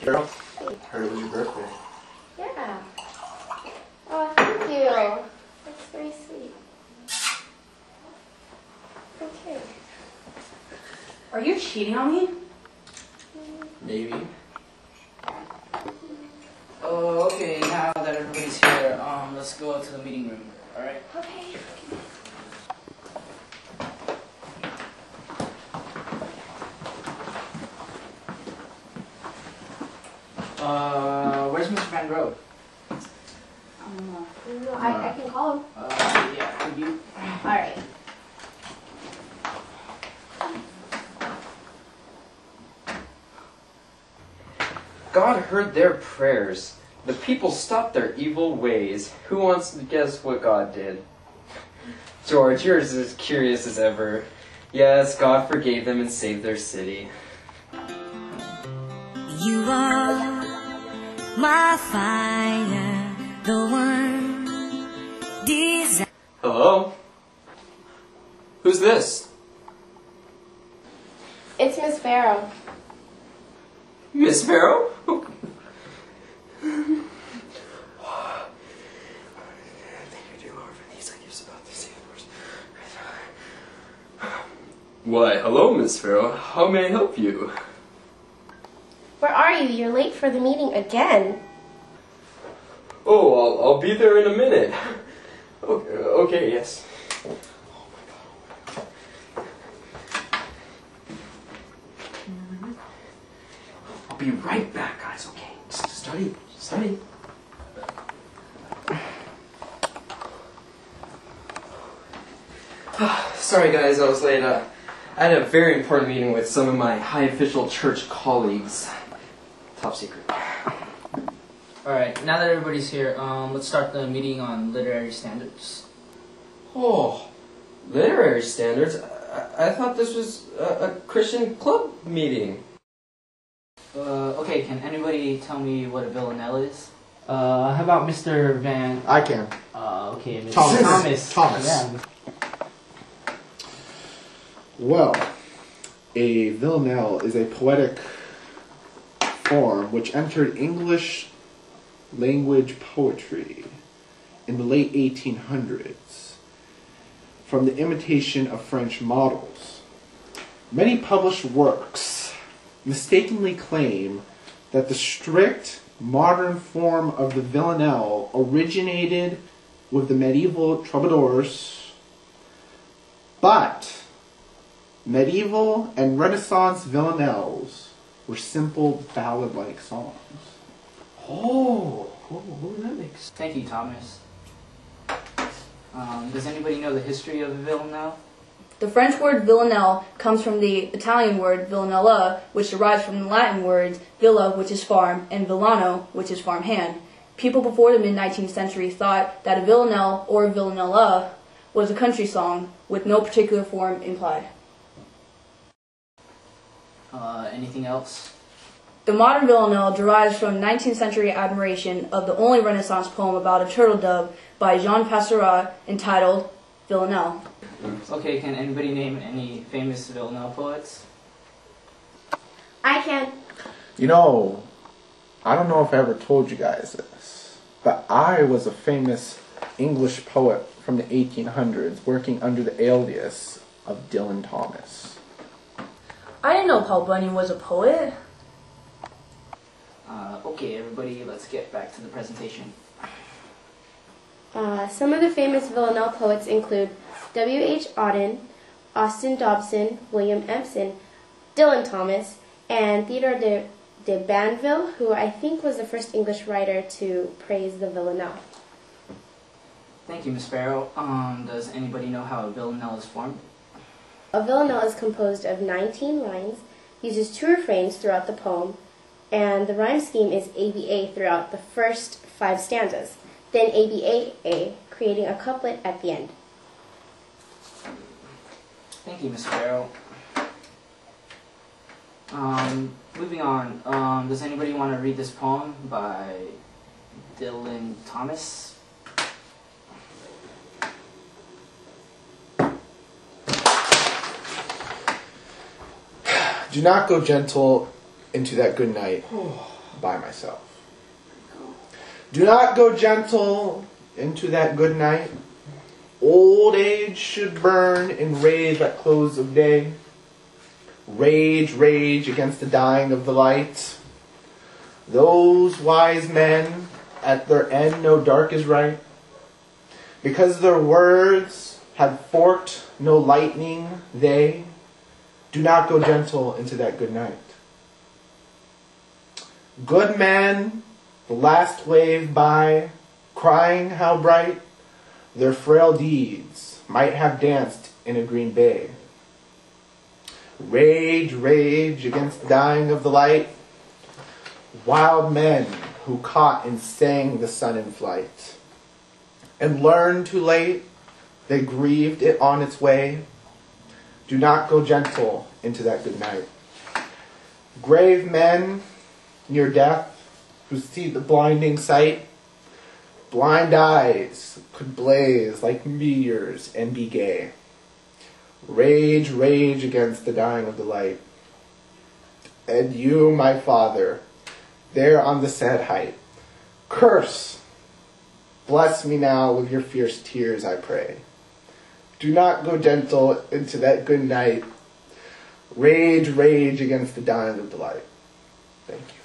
Girl, heard it was your birthday. Yeah. Oh, thank you. That's very sweet. Okay. Are you cheating on me? Maybe. Oh, okay, now that everybody's here, let's go to the meeting room, alright? Okay. Where's Mr. Van Grove? No, I can call him. Yeah, could you? Alright. God heard their prayers. The people stopped their evil ways. Who wants to guess what God did? George, you're as curious as ever. Yes, God forgave them and saved their city. You are my fire, the one desire. Hello? Who's this? It's Miss Farrow. Miss Farrow? Why, hello, Miss Farrow. How may I help you? Where are you? You're late for the meeting again. Oh, I'll be there in a minute. Okay, yes. I'll be right back, guys, okay? Just study. Sorry, guys, I was late. I had a very important meeting with some of my high official church colleagues. Top secret. Alright, now that everybody's here, let's start the meeting on literary standards. Oh, literary standards? I thought this was a Christian club meeting. Okay, can anybody tell me what a villanelle is? How about Mr. Van... I can. Okay, Mr. Thomas. Thomas. Yeah. Well, a villanelle is a poetic form which entered English language poetry in the late 1800s from the imitation of French models. Many published works mistakenly claim that the strict modern form of the villanelle originated with the medieval troubadours, but medieval and Renaissance villanelles were simple ballad-like songs. Oh, that makes sense. Thank you, Thomas. Does anybody know the history of the villanelle? The French word villanelle comes from the Italian word villanella, which derives from the Latin words villa, which is farm, and villano, which is farm hand. People before the mid-19th century thought that a villanelle or villanella was a country song with no particular form implied. Anything else? The modern villanelle derives from 19th century admiration of the only Renaissance poem about a turtle dove by Jean Passerat entitled Villanelle. Okay, can anybody name any famous villanelle poets? I can. You know, I don't know if I ever told you guys this, but I was a famous English poet from the 1800s working under the alias of Dylan Thomas. I didn't know Paul Bunyan was a poet. Okay, everybody, let's get back to the presentation. Some of the famous villanelle poets include W.H. Auden, Austin Dobson, William Empson, Dylan Thomas, and Theodore de Banville, who I think was the first English writer to praise the villanelle. Thank you, Miss Farrow. Does anybody know how a villanelle is formed? A villanelle is composed of 19 lines, uses 2 refrains throughout the poem, and the rhyme scheme is ABA throughout the first 5 stanzas, then ABAA, creating a couplet at the end. Thank you, Miss Farrow. Moving on, does anybody want to read this poem by Dylan Thomas? Do not go gentle into that good night by myself. Do not go gentle into that good night. Old age should burn and rave at close of day. Rage, rage against the dying of the light. Those wise men, at their end no dark is right. Because their words had forked no lightning, they do not go gentle into that good night. Good men, the last wave by, crying how bright their frail deeds might have danced in a green bay. Rage, rage against the dying of the light. Wild men who caught and sang the sun in flight, and learned too late they grieved it on its way. Do not go gentle into that good night. Grave men near death who see the blinding sight, blind eyes could blaze like meteors and be gay. Rage, rage against the dying of the light. And you, my father, there on the sad height, curse, bless me now with your fierce tears, I pray. Do not go gentle into that good night. Rage, rage against the dying of the light. Thank you.